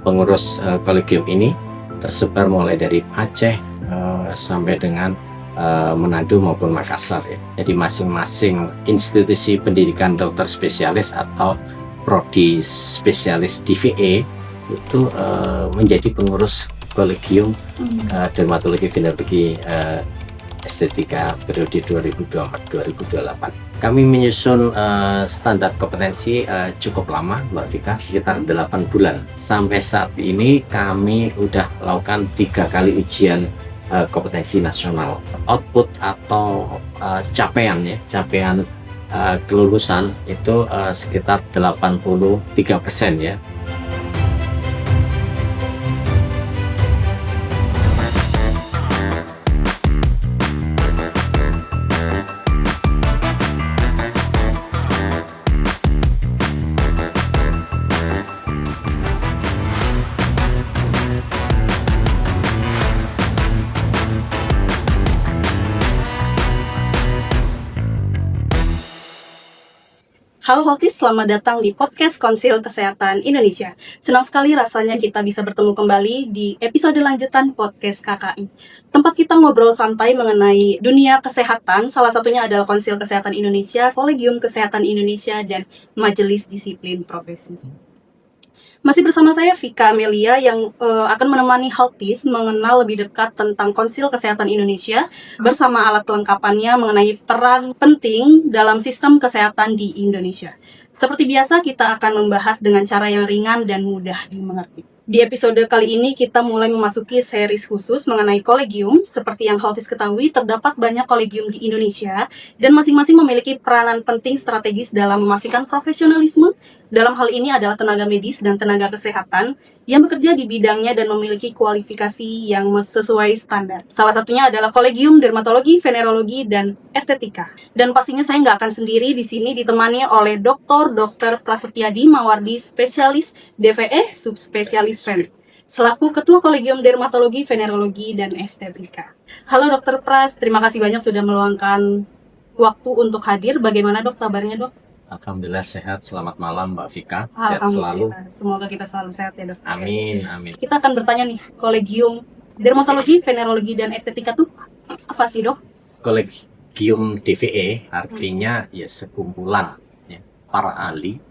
pengurus kolegium ini tersebar mulai dari Aceh sampai dengan Manado maupun Makassar ya. Jadi masing-masing institusi pendidikan dokter spesialis atau prodi spesialis DVE itu menjadi pengurus kolegium dermatologi venerologi estetika periode 2024-2028. Kami menyusun standar kompetensi cukup lama, Mbak Vika, sekitar 8 bulan. Sampai saat ini kami udah melakukan 3 kali ujian kompetensi nasional. Output atau capaian kelulusan itu sekitar 83% ya. Halo Holtis, selamat datang di podcast Konsil Kesehatan Indonesia. Senang sekali rasanya kita bisa bertemu kembali di episode lanjutan podcast KKI. Tempat kita ngobrol santai mengenai dunia kesehatan, salah satunya adalah Konsil Kesehatan Indonesia, Kolegium Kesehatan Indonesia, dan Majelis Disiplin Profesi. Masih bersama saya Vika Amelia yang akan menemani Holtis mengenal lebih dekat tentang Konsil Kesehatan Indonesia bersama alat kelengkapannya mengenai peran penting dalam sistem kesehatan di Indonesia. Seperti biasa kita akan membahas dengan cara yang ringan dan mudah dimengerti. Di episode kali ini kita mulai memasuki series khusus mengenai kolegium. Seperti yang Holtis ketahui, terdapat banyak kolegium di Indonesia dan masing-masing memiliki peranan penting strategis dalam memastikan profesionalisme. Dalam hal ini adalah tenaga medis dan tenaga kesehatan yang bekerja di bidangnya dan memiliki kualifikasi yang sesuai standar. Salah satunya adalah Kolegium Dermatologi, Venerologi, dan Estetika. Dan pastinya saya nggak akan sendiri di sini, ditemani oleh Dr. Prasetyadi Mawardi, spesialis DVE, subspesialis Ven, selaku Ketua Kolegium Dermatologi, Venerologi, dan Estetika. Halo Dr. Pras, terima kasih banyak sudah meluangkan waktu untuk hadir. Bagaimana dok kabarnya dok? Alhamdulillah sehat, selamat malam Mbak Vika, sehat selalu. Semoga kita selalu sehat ya dok. Amin, amin. Kita akan bertanya nih, Kolegium Dermatologi, Venerologi, dan Estetika tuh apa sih dok? Kolegium DVE artinya ya sekumpulan ya, para ahli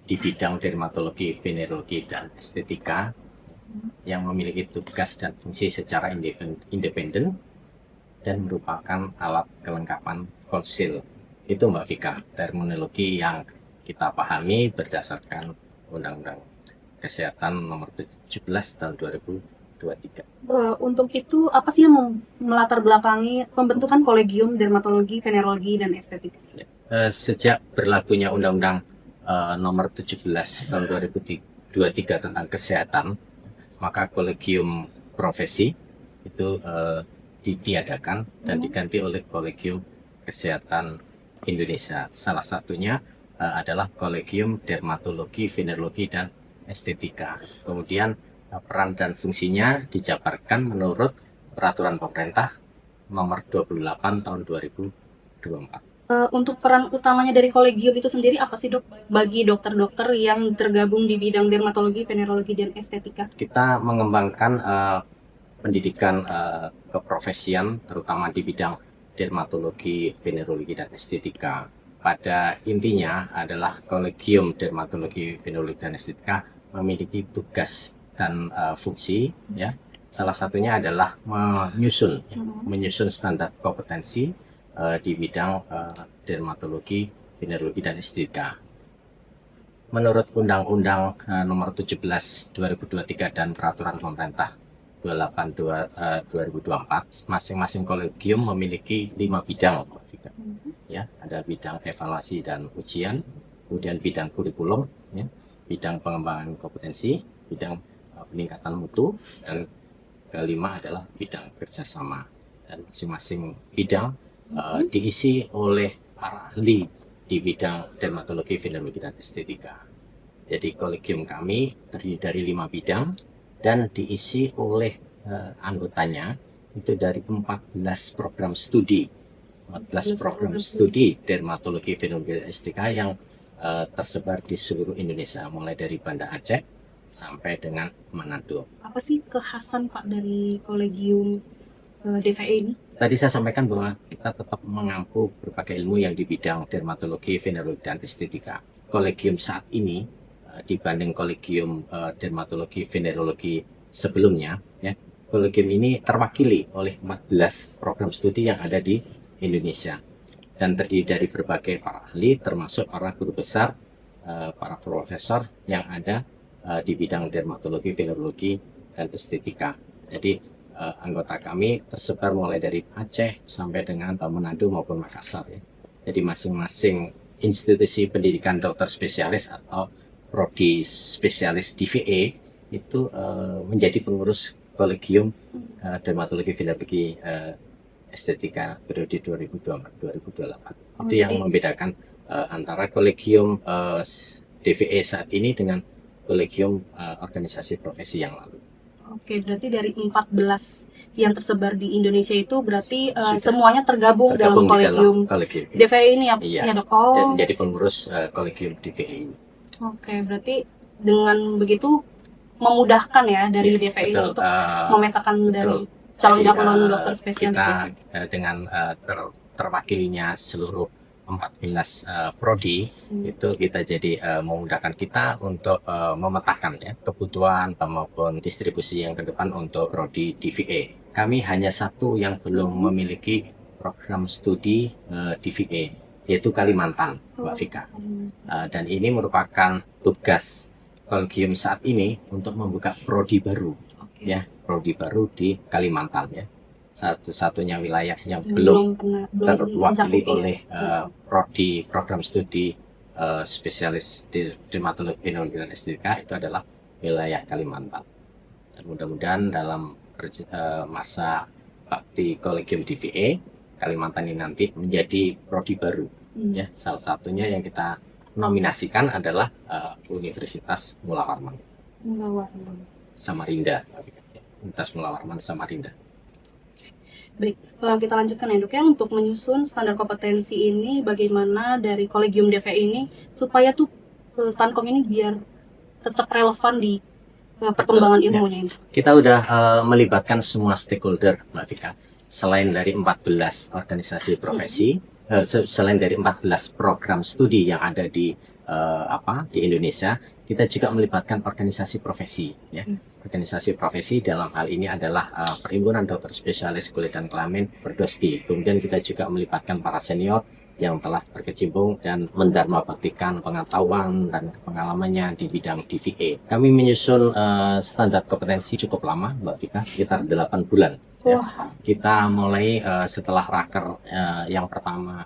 di bidang dermatologi, venerologi, dan estetika yang memiliki tugas dan fungsi secara independen dan merupakan alat kelengkapan konsil. Itu Mbak Vika, terminologi yang kita pahami berdasarkan Undang-Undang Kesehatan Nomor 17 Tahun 2023. Untuk itu, apa sih yang melatar belakangi pembentukan Kolegium Dermatologi, Venerologi, dan Estetika? Sejak berlakunya Undang-Undang Nomor 17 Tahun 2023 tentang kesehatan, maka Kolegium Profesi itu ditiadakan dan diganti oleh Kolegium Kesehatan Indonesia. Salah satunya adalah Kolegium Dermatologi, Venerologi, dan Estetika. Kemudian peran dan fungsinya dijabarkan menurut Peraturan Pemerintah Nomor 28 Tahun 2024. Untuk peran utamanya dari kolegium itu sendiri apa sih dok? Bagi dokter-dokter yang tergabung di bidang dermatologi, venerologi, dan estetika. Kita mengembangkan pendidikan keprofesian terutama di bidang dermatologi, venerologi, dan estetika. Pada intinya adalah Kolegium Dermatologi, Venerologi, dan Estetika memiliki tugas dan fungsi ya. Salah satunya adalah menyusun standar kompetensi di bidang dermatologi, venerologi, dan estetika. Menurut Undang-Undang Nomor 17 2023 dan Peraturan Pemerintah 2024, masing-masing kolegium memiliki 5 bidang, ya, ada bidang evaluasi dan ujian, kemudian bidang kurikulum, ya, bidang pengembangan kompetensi, bidang peningkatan mutu, dan kelima adalah bidang kerjasama. Dan masing-masing bidang diisi oleh para ahli di bidang dermatologi, venerologi, dan estetika. Jadi kolegium kami terdiri dari 5 bidang dan diisi oleh anggotanya itu dari 14 program studi. 14 program studi dermatologi, venerologi, dan estetika yang tersebar di seluruh Indonesia, mulai dari Banda Aceh, sampai dengan Manado. Apa sih kekhasan Pak dari kolegium DVE ini? Tadi saya sampaikan bahwa kita tetap mengampu berbagai ilmu yang di bidang dermatologi, venerologi, dan estetika. Kolegium saat ini dibanding kolegium dermatologi, venerologi sebelumnya, ya, kolegium ini terwakili oleh 14 program studi yang ada di Indonesia dan terdiri dari berbagai para ahli, termasuk para guru besar, para profesor yang ada di bidang dermatologi, venerologi, dan estetika. Jadi anggota kami tersebar mulai dari Aceh sampai dengan Manado maupun Makassar. Ya. Jadi masing-masing institusi pendidikan dokter spesialis atau prodi spesialis DVE itu menjadi pengurus kolegium dermatologi, venerologi, estetika periode 2024-2028. Itu yang membedakan antara kolegium DVE saat ini dengan kolegium organisasi profesi yang lalu. Oke, berarti dari 14 yang tersebar di Indonesia itu berarti semuanya tergabung dalam kolegium DVE ini ya, iya, ya Dok? Oh, dan jadi pengurus kolegium DVE ini. Oke, berarti dengan begitu memudahkan ya dari DVE ini untuk memetakan dari calon-calon dokter spesialis. Kita dengan terwakilinya seluruh 14 prodi itu kita jadi memudahkan kita untuk memetakan ya kebutuhan maupun distribusi yang ke depan untuk prodi DVE. Kami hanya satu yang belum memiliki program studi DVE, yaitu Kalimantan, Mbak Vika. Dan ini merupakan tugas kolegium saat ini untuk membuka prodi baru, ya, prodi baru di Kalimantan ya. Satu-satunya wilayah yang belum terwakili oleh prodi program studi spesialis dermatologi, venerologi, dan estetika itu adalah wilayah Kalimantan. Dan mudah-mudahan dalam masa bakti kolegium DVE Kalimantan ini nanti menjadi prodi baru. Ya, salah satunya yang kita nominasikan adalah Universitas Mula Warman Samarinda. Universitas Mula Warman Samarinda. Baik, kita lanjutkan ya Dok ya, untuk menyusun standar kompetensi ini bagaimana dari kolegium DVE ini supaya tuh Standkom ini biar tetap relevan di perkembangan ilmunya. Ya. Kita udah melibatkan semua stakeholder, Mbak Vika. Selain dari 14 organisasi profesi, selain dari 14 program studi yang ada di Indonesia, kita juga melibatkan organisasi profesi, ya. Organisasi profesi dalam hal ini adalah Perhimpunan Dokter Spesialis Kulit dan Kelamin Perdoski. Kemudian kita juga melibatkan para senior yang telah berkecimpung dan mendarmabaktikan pengetahuan dan pengalamannya di bidang DVE. Kami menyusun standar kompetensi cukup lama, Mbak Vika, sekitar 8 bulan. Ya. Kita mulai setelah raker yang pertama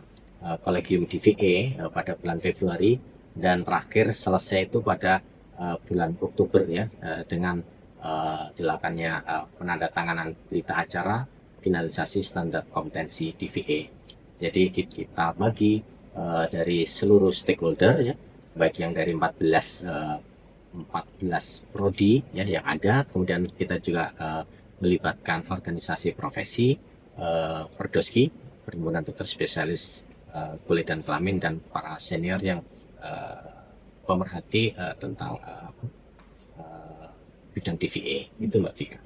kolegium DVE pada bulan Februari dan terakhir selesai itu pada bulan Oktober ya dengan dilakukannya penandatanganan berita acara finalisasi standar kompetensi DVE. Jadi kita bagi dari seluruh stakeholder ya, baik yang dari 14 prodi ya yang ada, kemudian kita juga melibatkan organisasi profesi, Perdoski, Perhimpunan Dokter Spesialis Kulit dan Kelamin, dan para senior yang pemerhati tentang bidang DVE itu Mbak Vika.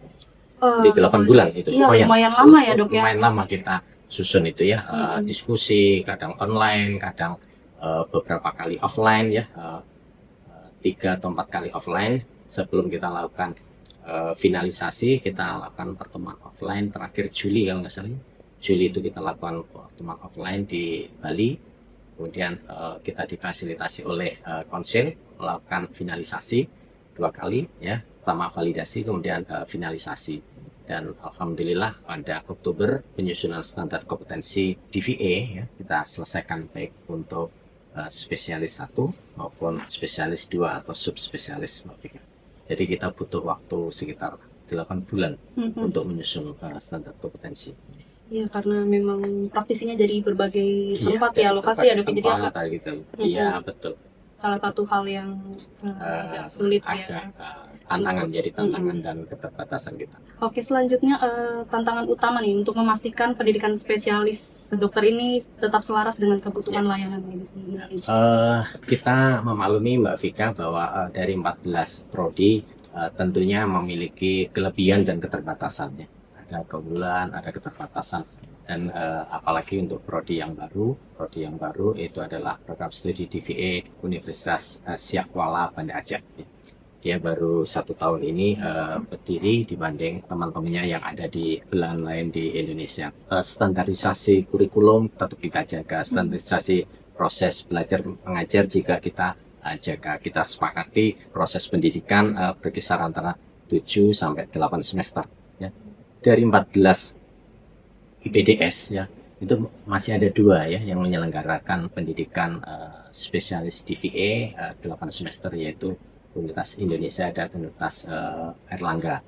Di 8 bulan itu. Iya, lumayan lama ya Dok ya. Lumayan lama kita susun itu ya, diskusi, kadang online, kadang beberapa kali offline ya, 3 atau 4 kali offline sebelum kita lakukan finalisasi. Kita lakukan pertemuan offline terakhir Juli kalau nggak salah. Juli itu kita lakukan pertemuan offline di Bali. Kemudian kita difasilitasi oleh konsil melakukan finalisasi 2 kali ya, pertama validasi kemudian finalisasi. Dan alhamdulillah pada Oktober penyusunan standar kompetensi DVE ya, kita selesaikan baik untuk spesialis 1 maupun spesialis 2 atau subspesialis. Jadi kita butuh waktu sekitar 8 bulan untuk menyusun standar kompetensi. Iya, karena memang praktisinya jadi berbagai tempat ya, lokasi ya Dok. Jadi gitu. Iya, betul. salah satu hal yang agak sulit ada ya. tantangan, jadi tantangan dan keterbatasan kita. Oke, selanjutnya tantangan utama nih untuk memastikan pendidikan spesialis dokter ini tetap selaras dengan kebutuhan layanan medis di Indonesia. Kita memaklumi Mbak Vika bahwa dari 14 prodi tentunya memiliki kelebihan dan keterbatasannya. Ada keunggulan, ada keterbatasan, dan apalagi untuk prodi yang baru itu adalah program studi DVA Universitas Siak Kuala Banda Aceh. Dia baru 1 tahun ini berdiri dibanding teman-temannya yang ada di belahan lain di Indonesia. Standarisasi kurikulum tetap kita jaga, standarisasi proses belajar mengajar juga kita jaga. Kita sepakati proses pendidikan berkisar antara 7 sampai 8 semester. Ya. Dari 14 IPDS ya, itu masih ada 2 ya yang menyelenggarakan pendidikan spesialis DVA 8 semester, yaitu Universitas Indonesia dan Universitas Airlangga.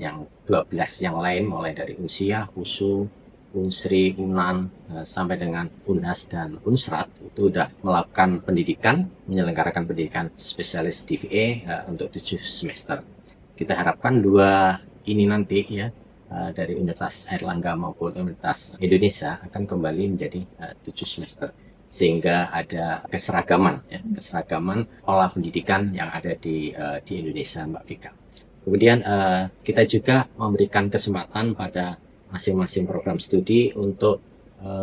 Yang 12 yang lain mulai dari Unsia, USU, Unsri, Unan sampai dengan Unhas dan Unsrat itu sudah melakukan pendidikan, menyelenggarakan pendidikan spesialis DVA untuk 7 semester. Kita harapkan 2 ini nanti ya dari Universitas Airlangga maupun Universitas Indonesia akan kembali menjadi 7 semester, sehingga ada keseragaman pola pendidikan yang ada di Indonesia, Mbak Vika. Kemudian kita juga memberikan kesempatan pada masing-masing program studi untuk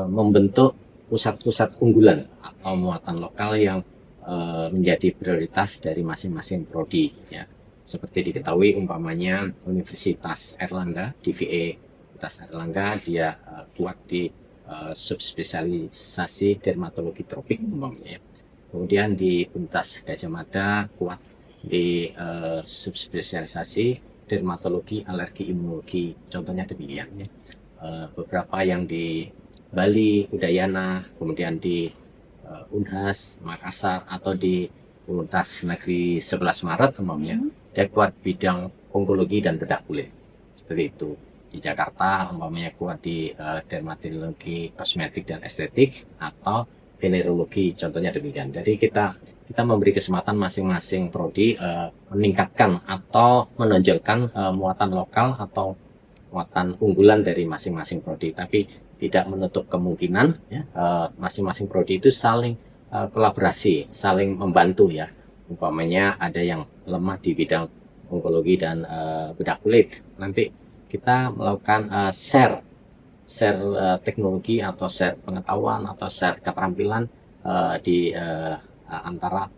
membentuk pusat-pusat unggulan atau muatan lokal yang menjadi prioritas dari masing-masing prodi. Ya. Seperti diketahui umpamanya Universitas Airlangga, DVA Universitas Airlangga, dia kuat di subspesialisasi dermatologi tropik umpamanya. Kemudian di Universitas Gajah Mada kuat di subspesialisasi dermatologi alergi imunologi, contohnya demikian ya. Beberapa yang di Bali, Udayana, kemudian di Unhas, Makassar, atau di Universitas Negeri 11 Maret umpamanya, dia kuat bidang onkologi dan bedah kulit. Seperti itu. Di Jakarta umpamanya kuat di dermatologi kosmetik dan estetik atau venerologi, contohnya demikian. Jadi kita memberi kesempatan masing-masing prodi meningkatkan atau menonjolkan muatan lokal atau muatan unggulan dari masing-masing prodi, tapi tidak menutup kemungkinan ya, masing-masing prodi itu saling kolaborasi, saling membantu ya. Umpamanya ada yang lemah di bidang onkologi dan bedah kulit, nanti kita melakukan share teknologi atau share pengetahuan atau share keterampilan di antara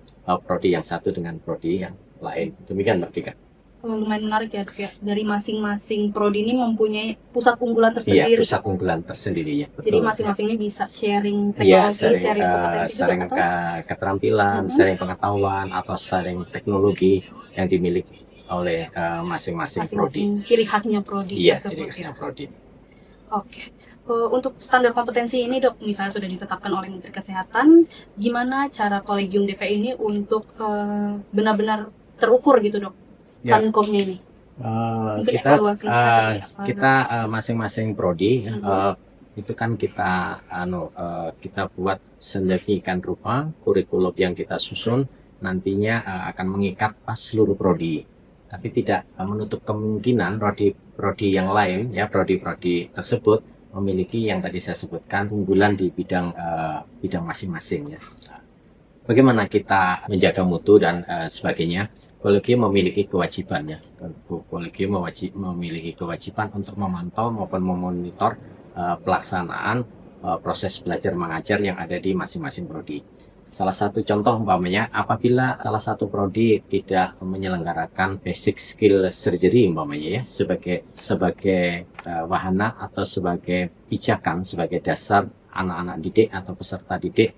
prodi yang satu dengan prodi yang lain. Demikian Mbak Vika. Lumayan menarik ya, dari masing-masing prodi ini mempunyai pusat unggulan tersendiri. Iya, pusat unggulan tersendiri ya. Betul. Jadi masing-masing ini bisa sharing teknologi, sharing kompetensi sharing juga, keterampilan, sharing pengetahuan atau sharing teknologi yang dimiliki oleh masing-masing prodi. Ciri khasnya prodi. Iya, ciri khasnya prodi. Oke. Untuk standar kompetensi ini Dok, misalnya sudah ditetapkan oleh Menteri Kesehatan, gimana cara Kolegium DVA ini untuk benar-benar terukur gitu Dok, standkomnya ini? Kita masing-masing prodi itu kan kita buat sedemikian rupa kurikulum yang kita susun nantinya akan mengikat pas seluruh prodi, tapi tidak menutup kemungkinan prodi yang lain ya, prodi-prodi tersebut memiliki yang tadi saya sebutkan unggulan di bidang masing-masing ya. Bagaimana kita menjaga mutu dan sebagainya? Kolegium memiliki kewajiban ya. Kolegium memiliki kewajiban untuk memantau maupun memonitor pelaksanaan proses belajar mengajar yang ada di masing-masing prodi. Salah satu contoh umpamanya apabila salah satu prodi tidak menyelenggarakan basic skill surgery umpamanya ya, sebagai wahana atau sebagai pijakan, sebagai dasar anak-anak didik atau peserta didik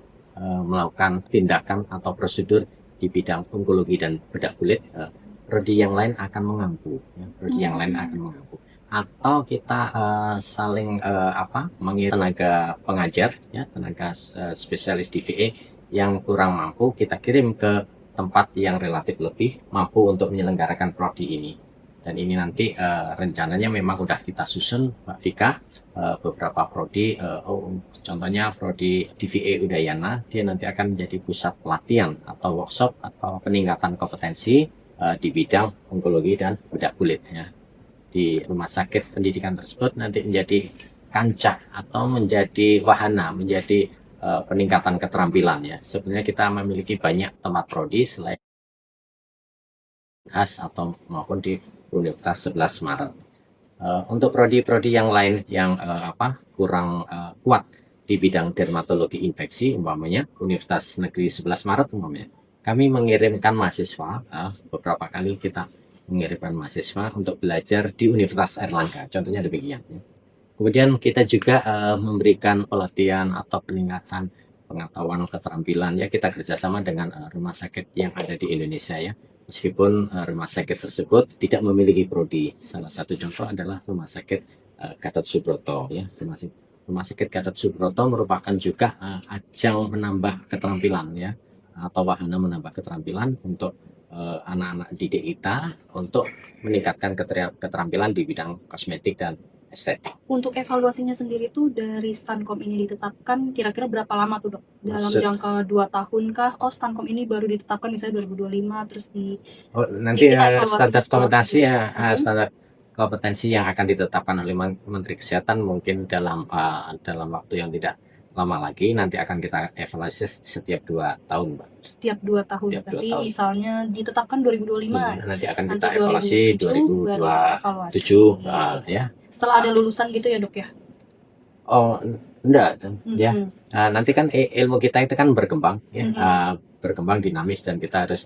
melakukan tindakan atau prosedur di bidang onkologi dan bedah kulit, prodi yang lain akan mengampu ya, atau kita saling mengirim tenaga pengajar ya, tenaga spesialis DVA yang kurang mampu kita kirim ke tempat yang relatif lebih mampu untuk menyelenggarakan prodi ini. Dan ini nanti rencananya memang udah kita susun Mbak Vika, beberapa prodi, contohnya prodi DVA Udayana, dia nanti akan menjadi pusat pelatihan atau workshop atau peningkatan kompetensi di bidang onkologi dan bedah kulit ya. Di rumah sakit pendidikan tersebut nanti menjadi kancah atau menjadi wahana, menjadi peningkatan keterampilan ya. Sebenarnya kita memiliki banyak tempat prodi selain khas atau maupun di Universitas 11 Maret. Untuk prodi-prodi yang lain yang kurang kuat di bidang dermatologi infeksi umpamanya Universitas Negeri 11 Maret umpamanya, kami mengirimkan mahasiswa, beberapa kali kita mengirimkan mahasiswa untuk belajar di Universitas Airlangga, contohnya demikian ya. Kemudian kita juga memberikan pelatihan atau peningkatan pengetahuan keterampilan ya, kita kerjasama dengan rumah sakit yang ada di Indonesia ya. Meskipun rumah sakit tersebut tidak memiliki prodi, salah satu contoh adalah rumah sakit Gatot Subroto ya. Rumah sakit Gatot Subroto merupakan juga ajang menambah keterampilan ya, atau wahana menambah keterampilan untuk anak-anak didik kita untuk meningkatkan keterampilan di bidang kosmetik dan estetik. Untuk evaluasinya sendiri tuh dari Stankom ini ditetapkan kira-kira berapa lama tuh dok? Dalam jangka 2 tahun kah? Oh Stankom ini baru ditetapkan misalnya 2025 terus nanti kita standar evaluasi kompetensi ya, standar kompetensi yang akan ditetapkan oleh Menteri Kesehatan mungkin dalam waktu yang tidak lama lagi, nanti akan kita evaluasi setiap 2 tahun, Mbak. Setiap 2 tahun. Setiap 2 Berarti tahun. misalnya ditetapkan 2025. Nanti akan Nanti kita evaluasi 2027 ya. Setelah ada lulusan gitu ya dok ya? Oh enggak ya. Nanti kan ilmu kita itu kan berkembang ya, berkembang dinamis dan kita harus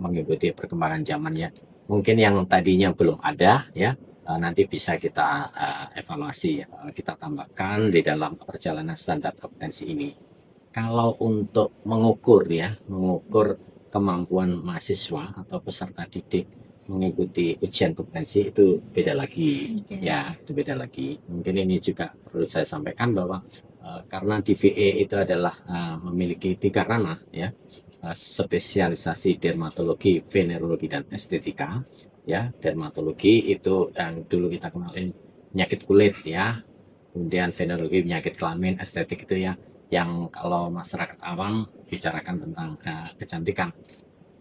mengikuti perkembangan zaman ya. Mungkin yang tadinya belum ada ya, nanti bisa kita evaluasi, kita tambahkan di dalam perjalanan standar kompetensi ini. Kalau untuk mengukur kemampuan mahasiswa atau peserta didik mengikuti ujian kompetensi itu beda lagi. Ya, itu beda lagi. Mungkin ini juga perlu saya sampaikan bahwa karena DVA itu adalah memiliki 3 ranah ya, spesialisasi dermatologi, venerologi dan estetika ya. Dermatologi itu yang dulu kita kenalin penyakit kulit ya, kemudian venerologi penyakit kelamin, estetik itu ya yang kalau masyarakat awam bicarakan tentang kecantikan.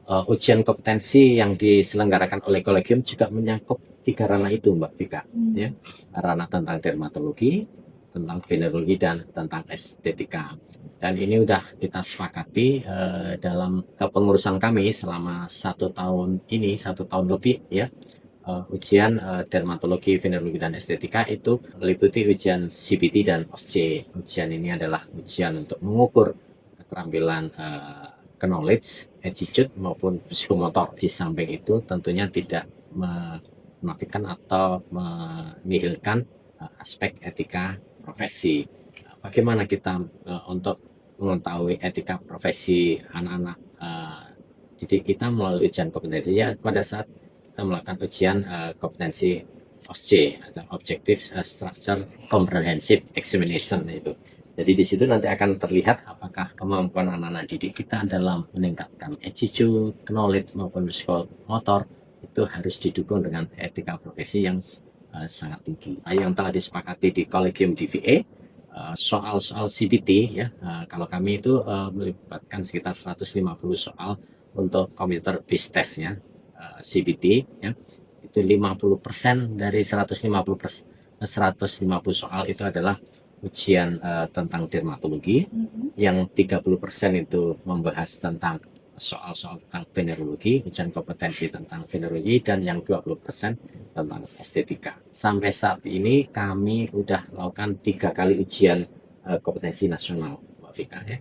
Ujian kompetensi yang diselenggarakan oleh kolegium juga menyangkut 3 ranah itu Mbak Vika ya, ranah tentang dermatologi, tentang venerologi dan tentang estetika. Dan ini udah kita sepakati dalam kepengurusan kami selama 1 tahun ini, 1 tahun lebih ya. Ujian dermatologi, venerologi dan estetika itu meliputi ujian CBT dan OSCE. Ujian ini adalah ujian untuk mengukur keterampilan knowledge, attitude maupun psikomotor. Di samping itu tentunya tidak menafikan atau menihilkan aspek etika profesi. Bagaimana kita untuk mengetahui etika profesi anak-anak didik kita melalui ujian kompetensi ya, pada saat kita melakukan ujian kompetensi OSCE atau Objective Structure Comprehensive Examination itu. Jadi di situ nanti akan terlihat apakah kemampuan anak-anak didik kita dalam meningkatkan attitude, knowledge maupun psikomotor itu harus didukung dengan etika profesi yang sangat tinggi. Yang telah disepakati di Kolegium DVA, soal-soal CBT ya, kalau kami itu melibatkan sekitar 150 soal untuk computer based test ya, CBT ya, itu 50% dari 150 soal itu adalah ujian tentang dermatologi, yang 30% itu membahas tentang soal-soal tentang venerologi, ujian kompetensi tentang venerologi, dan yang 20% tentang estetika. Sampai saat ini kami udah melakukan 3 kali ujian kompetensi nasional, Mbak Vika ya.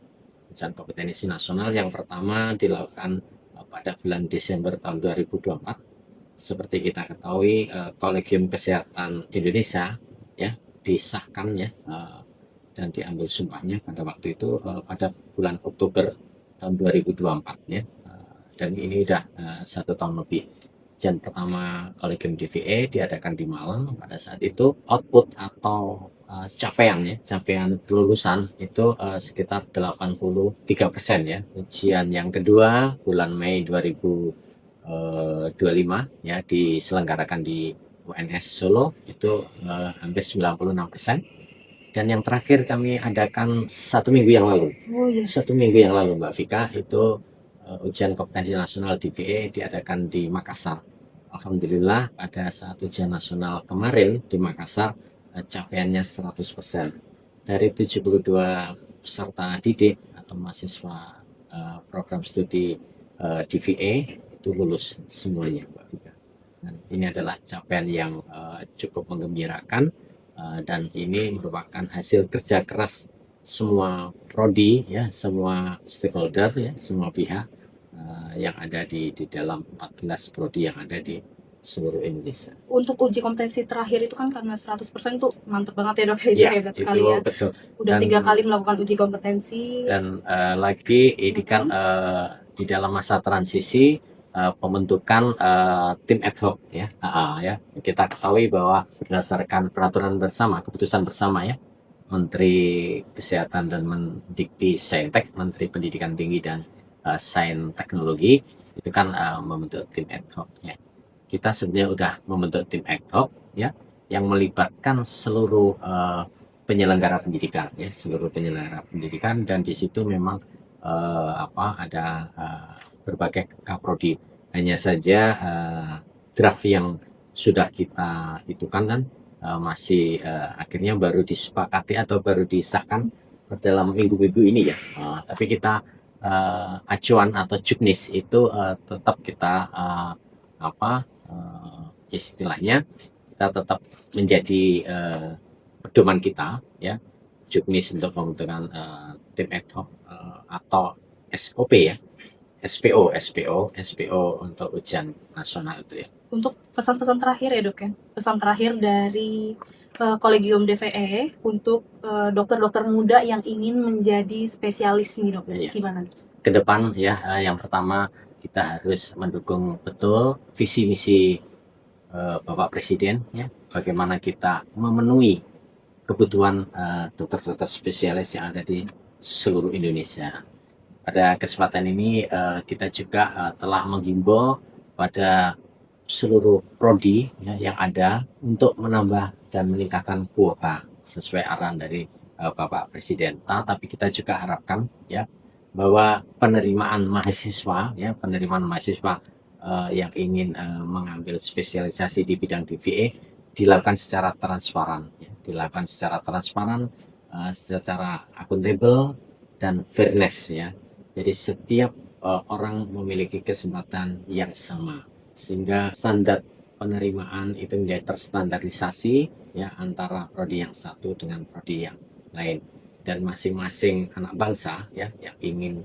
Ujian kompetensi nasional yang pertama dilakukan pada bulan Desember tahun 2024. Seperti kita ketahui, Kolegium Kesehatan Indonesia ya disahkan ya dan diambil sumpahnya pada waktu itu pada bulan Oktober tahun 2024 ya, dan ini udah 1 tahun lebih. Ujian pertama Kolegium DVA diadakan di Malang. Pada saat itu output atau capaian kelulusan itu sekitar 83% ya. Ujian yang kedua bulan Mei 2025 25 ya diselenggarakan di UNS Solo itu hampir 96%. Dan yang terakhir kami adakan 1 minggu yang lalu. Oh iya. 1 minggu yang lalu Mbak Vika itu ujian kompetensi nasional DVE diadakan di Makassar. Alhamdulillah pada saat ujian nasional kemarin di Makassar capaiannya 100%. Dari 72 peserta didik atau mahasiswa program studi DVE itu lulus semuanya Mbak Vika. Dan ini adalah capaian yang cukup menggembirakan. Dan ini merupakan hasil kerja keras semua prodi ya, semua stakeholder ya, semua pihak yang ada di dalam 14 prodi yang ada di seluruh Indonesia. Untuk uji kompetensi terakhir itu kan karena 100% tuh mantep banget ya dok, itu Ya, hebat itu sekali ya. betul. Udah Dan- 3 kali melakukan uji kompetensi. Dan lagi ini kan di dalam masa transisi pembentukan tim ad hoc ya. Ya. Kita ketahui bahwa berdasarkan peraturan bersama, keputusan bersama ya, Menteri Kesehatan dan Mendikti Saintek, Menteri Pendidikan Tinggi dan Sains Teknologi itu kan membentuk tim ad hoc ya. Kita sebenarnya udah membentuk tim ad hoc ya yang melibatkan seluruh penyelenggara pendidikan ya, seluruh penyelenggara pendidikan, dan di situ memang ada berbagai kaprodi. Hanya saja draft yang sudah kita itukan kan masih akhirnya baru disepakati atau baru disahkan dalam minggu-minggu ini ya. Tapi kita acuan atau juknis itu tetap kita istilahnya kita tetap menjadi pedoman kita ya, juknis untuk pembentukan tim ad hoc atau SOP ya, SPO untuk ujian nasional itu ya. Untuk pesan-pesan terakhir ya dok ya, pesan terakhir dari Kolegium DVE untuk dokter-dokter muda yang ingin menjadi spesialis nih dok, Iya. gimana? Ke depan ya, yang pertama kita harus mendukung betul visi misi Bapak Presiden ya, bagaimana kita memenuhi kebutuhan dokter-dokter spesialis yang ada di seluruh Indonesia. Pada kesempatan ini kita juga telah menghimbau pada seluruh prodi ya, yang ada untuk menambah dan meningkatkan kuota sesuai arahan dari Bapak Presiden. Tapi kita juga harapkan ya bahwa penerimaan mahasiswa yang ingin mengambil spesialisasi di bidang DVE dilakukan secara transparan ya, secara akuntabel dan fairness ya. Jadi setiap orang memiliki kesempatan yang sama sehingga standar penerimaan itu menjadi terstandarisasi ya antara prodi yang satu dengan prodi yang lain, dan masing-masing anak bangsa ya yang ingin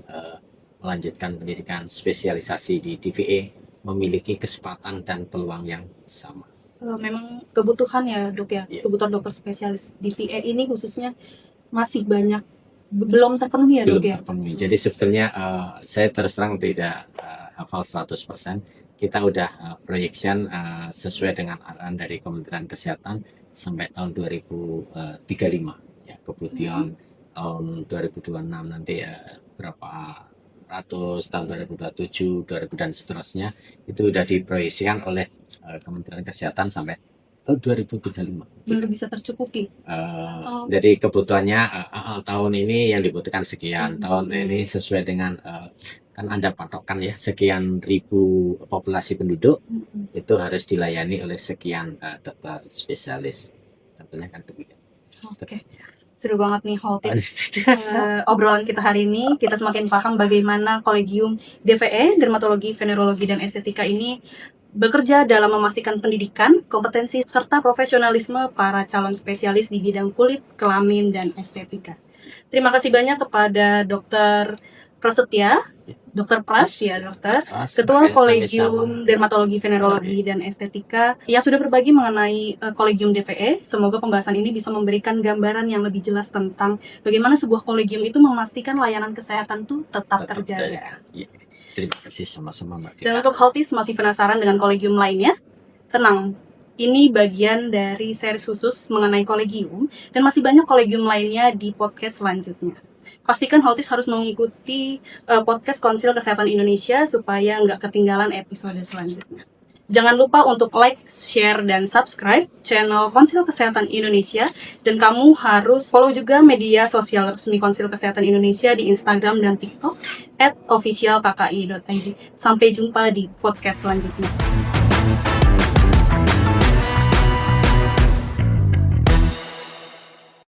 melanjutkan pendidikan spesialisasi di DVE memiliki kesempatan dan peluang yang sama. Memang kebutuhan ya dok ya, kebutuhan dokter spesialis DVE ini khususnya masih banyak belum terpenuhi ya dok ya. Terpenuhi. Jadi sebetulnya saya terus terang tidak hafal 100%. Kita udah proyection sesuai dengan arahan dari Kementerian Kesehatan sampai tahun 2035 ya. Kemudian tahun 2026 nanti berapa ratus, tahun 2027, 2000 dan seterusnya itu udah diproyeksikan oleh Kementerian Kesehatan sampai tahun 2035. Benar bisa tercukupi. Jadi kebutuhannya tahun ini yang dibutuhkan sekian, tahun ini sesuai dengan kan ada patokan ya, sekian ribu populasi penduduk itu harus dilayani oleh sekian dokter spesialis. Tentunya kan demikian. Oke. Seru banget nih Holtis obrolan kita hari ini. Kita semakin paham bagaimana Kolegium DVE, Dermatologi, Venerologi, dan Estetika ini bekerja dalam memastikan pendidikan, kompetensi, serta profesionalisme para calon spesialis di bidang kulit, kelamin, dan estetika. Terima kasih banyak kepada Dr. Prasetya, Dr. Pras ya dokter, Ketua Kolegium Dermatologi, Venerologi, dan Estetika yang sudah berbagi mengenai Kolegium DVE. Semoga pembahasan ini bisa memberikan gambaran yang lebih jelas tentang bagaimana sebuah kolegium itu memastikan layanan kesehatan itu tetap terjaga. Terima kasih sama-sama Mbak Vika. Dan untuk Holtis masih penasaran dengan kolegium lainnya? Tenang, ini bagian dari series khusus mengenai kolegium dan masih banyak kolegium lainnya di podcast selanjutnya. pastikan Haltis harus mengikuti podcast Konsil Kesehatan Indonesia supaya nggak ketinggalan episode selanjutnya. Jangan lupa untuk like, share, dan subscribe channel Konsil Kesehatan Indonesia. Dan kamu harus follow juga media sosial resmi Konsil Kesehatan Indonesia di Instagram dan TikTok @officialkki.id. Sampai jumpa di podcast selanjutnya.